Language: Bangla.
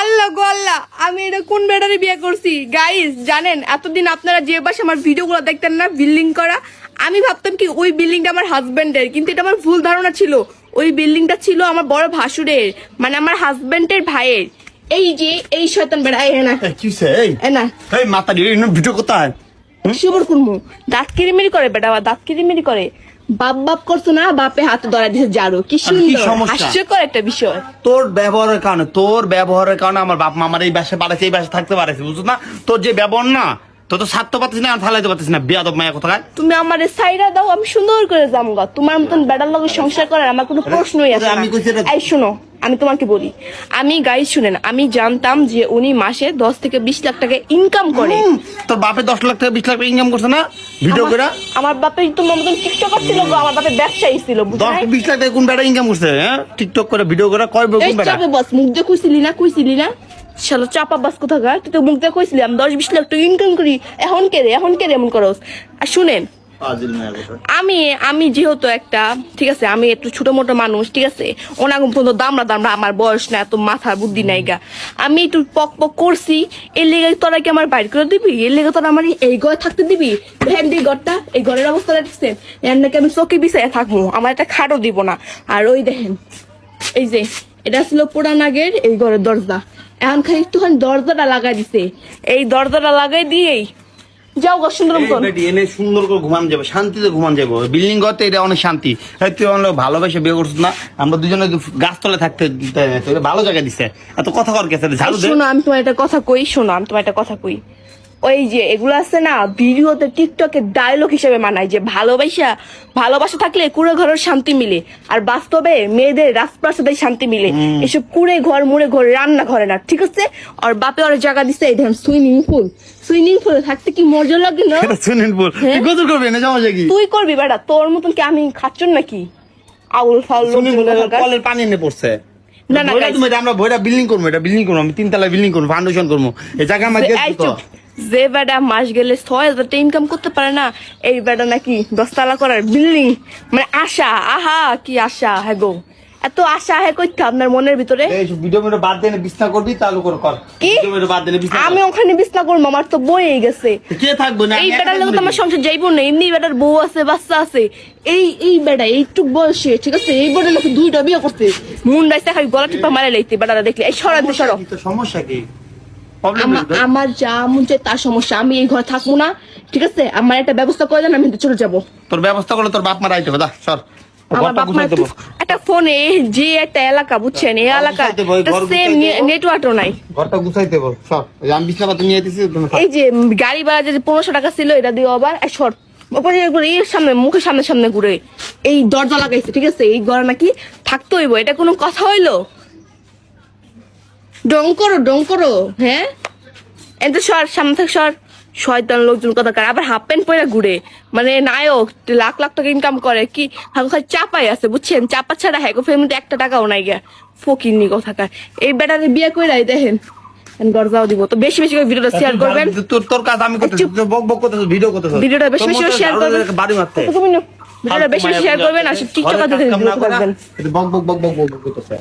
আল্লাহ গো আল্লাহ, আমি এটা কোন বেটারে বিয়ে করছি? গাইস জানেন, এতদিন আপনারা যে বাসে আমার ভিডিওগুলো দেখতেন না বিল্ডিং করা, আমি ভাবতাম কি ওই বিল্ডিংটা আমার হাজবেন্ডের, কিন্তু এটা আমার ভুল ধারণা ছিল। ওই বিল্ডিংটা ছিল আমার বড় ভাসুরের, মানে আমার হাজবেন্ডের ভাইয়ের। এই যে এই শয়তান বেড়া না কিসে না এই মাথা দিয়ে ভিডিও কোথায় শুভর কুরমু দাঁত কিরিমিরি করে বেটা, আবার দাঁত কিরিমিরি করে। বাপ বাপ করছো না, বাপে হাতে ধরা দিছে জারু। কি সুন্দর হাস্যকর একটা বিষয়। তোর ব্যবহারের কারণে আমার বাপ মা আমার এই বাসায় পাঠাইছে, এই বাসায় থাকতে পারেছে, বুঝছো না? তোর যে ব্যবহার না, তোর তো সারতে পারতিস না, ফালাইতে পারতিস না, বেয়াদব মায়া কোথায়। তুমি আমার সাইরা দাও, আমি সুন্দর করে যামগা। তোমার মতন বেটার লগে সংসার করার আমার কোনো প্রশ্নই আসে না। এই শোনো, আমি তোমাকে বলি, আমি গাইস শুনেন, আমি জানতাম যে উনি মাসে 10 থেকে 20 লাখ টাকা ইনকাম করে। তোর বাপে 10 লাখ টাকা 20 লাখ টাকা ইনকাম করছে না ভিডিও করে? আমার বাপে তোমার মতন টিকটকার ছিল গো, আমার বাপে ব্যবসায়ী ছিল। 10-20 লাখ টাকা কোন বেটা ইনকাম করছে? হ্যাঁ, টিকটক করে ভিডিও করে কয় কোন বেটা? এই বস মুখ দিয়ে কইছিলি না শালা চাপা বাস কোথাকার, তুই তো মুখ দিয়ে কইছিলি আমি 10-20 লাখ টাকা ইনকাম করি। এখন কে রে এমন করস? আর শুনেন, আমি যেহেতু একটা, ঠিক আছে, আমি একটু ছোট মোটো মানুষ, ঠিক আছে, ওনাগম পর্যন্ত দামরা আমার বয়স না, এত মাথার বুদ্ধি নাই গা। আমি একটু পক করছি, এর লেগে তোরা কি আমার বাইর করে দিবি? এর লেগে তোরা আমার এই ঘরে থাকতে দিবি? ভ্যান্ডি ঘরটা, এই ঘরের অবস্থা দেখছেন, এর নাকি আমি চোখে বিছায় থাকবো, আমার একটা খাটও দিব না। আর ওই দেখেন, এই যে এটা ছিল পুরান আগের এই ঘরের দরজা, এখন খালি একটুখানি দরজাটা লাগাই দিছে। এই দরজাটা লাগাই দিয়েই যাও গো সুন্দর মতন এনে সুন্দর করে ঘুমান যাবে, শান্তিতে ঘুমান যাবো। বিল্ডিং করতে এটা অনেক শান্তি। তুই অনেক ভালোবেসে বিয়ে করছিস না? আমরা দুজনে গাছতলে থাকতে ভালো জায়গা দিছে। এত কথা কর গেছে ঝাড়ু দে। শোনো, আমি তোমার একটা কথা কই, ওই যে এগুলো আছে না ভিডিওতে টিকটকে ডায়লগ হিসেবে মানায় যে ভালোবাসা থাকলে কুড়ে ঘরের শান্তি মিলে, আর বাস্তবে মেয়েদের রাজপ্রাসাদে শান্তি মিলে। এসব কুড়ে ঘর মুড়ে ঘর রান্না ঘরে না, ঠিক আছে? আর বাপে ওর জায়গা দিছে এই ধরেন সুইমিং পুল থাকতে কি মজা লাগে না? সুইমিং পুল তুই গোসল করবি না? জামা কি তুই করবি বেটা? তোর মতন কি আমি খাচ্ছন নাকি? আউল ফাউল কলের পানি এনে পড়ছে। না আমরা বইটা বিল্ডিং করবো, এটা বিল্ডিং করবো, আমি 3 তলা বিল্ডিং করবো, ফাউন্ডেশন করবো। এই জায়গা আমার যে বেটা মাস গেলে 6,000 টাকা ইনকাম করতে পারে না, এই বেটা নাকি 10 তলা করার বিল্ডিং, মানে আশা। আহা কি আশা, হ্যাঁ গো, এত আশা হ্যাঁ করতে আপনার মনের ভিতরে। ভিডিও বাদ দিয়ে বিছনা করবি, চালু কর। আমি ওখানে বিছনা করবো, আমার তো বইয়ে গেছে। কে থাকবো না? এই বেটার লোক তো আমার সংসার যাইবো না। এমনি বেটার বউ আছে, বাচ্চা আছে। এই বেটা এইটুক বয়সে, ঠিক আছে, এই বেটার লোক 2টা বিয়ে করছে। মুন্ডাইতে খালি গলা টিপা মারা লাইতে বেটারা দেখলে। এই সরাতে সরো। সমস্যা কি? আমার যা মন চায় তার সমস্যা, আমি এই ঘরে থাকবো না, ঠিক আছে? আমার একটা ব্যবস্থা করে দেন, আমি চলে যাবো। তোর ব্যবস্থা করলে তোর বাপ মা রাইতে হবে। সর, আমার বাপ মা একটা ফোনে যে একটা এলাকা, বুঝছেন, এই এলাকা সেম নেটওয়ার্কও নাই। ঘরটা গুছাইতে বল। সর, আমি বিছানাপাতি নিয়ে আইতেছি। এই যে গাড়ি ভাড়া যে 1500 টাকা ছিল, এটা দিও আবার। সর এর সামনে, মুখের সামনে ঘুরে এই দরজা লাগাইছে, ঠিক আছে? এই ঘরে নাকি থাকতে হইব, এটা কোনো কথা হইলো? ডং করো, হ্যাঁ? এত সর, সামনে থেকে সর। শয়তান লোকজন কথা কার, আবার হাফ প্যান্ট পরে ঘুরে, মানে নায়ক, লাখ লাখ টাকা ইনকাম করে। কি খালি চাপাই আছে, বুঝছেন? চাপা ছাড়া হ্যাঁ ফ্যামিলিতে 1 টাকাও নাই গা, ফকিরনি কথাকার। এই বেটারে বিয়ে করে দেখেন, দরজাও দিব। তো বেশি করে ভিডিওটা শেয়ার করবেন। তোর কাজ আমি করতেছি, বক বক করতেছিস, ভিডিওটা বেশি শেয়ার করবেন। বাড়ি মারতে ভিডিওটা বেশি শেয়ার করবেন, আর টিকটক করবেন। বক বক করতেছে।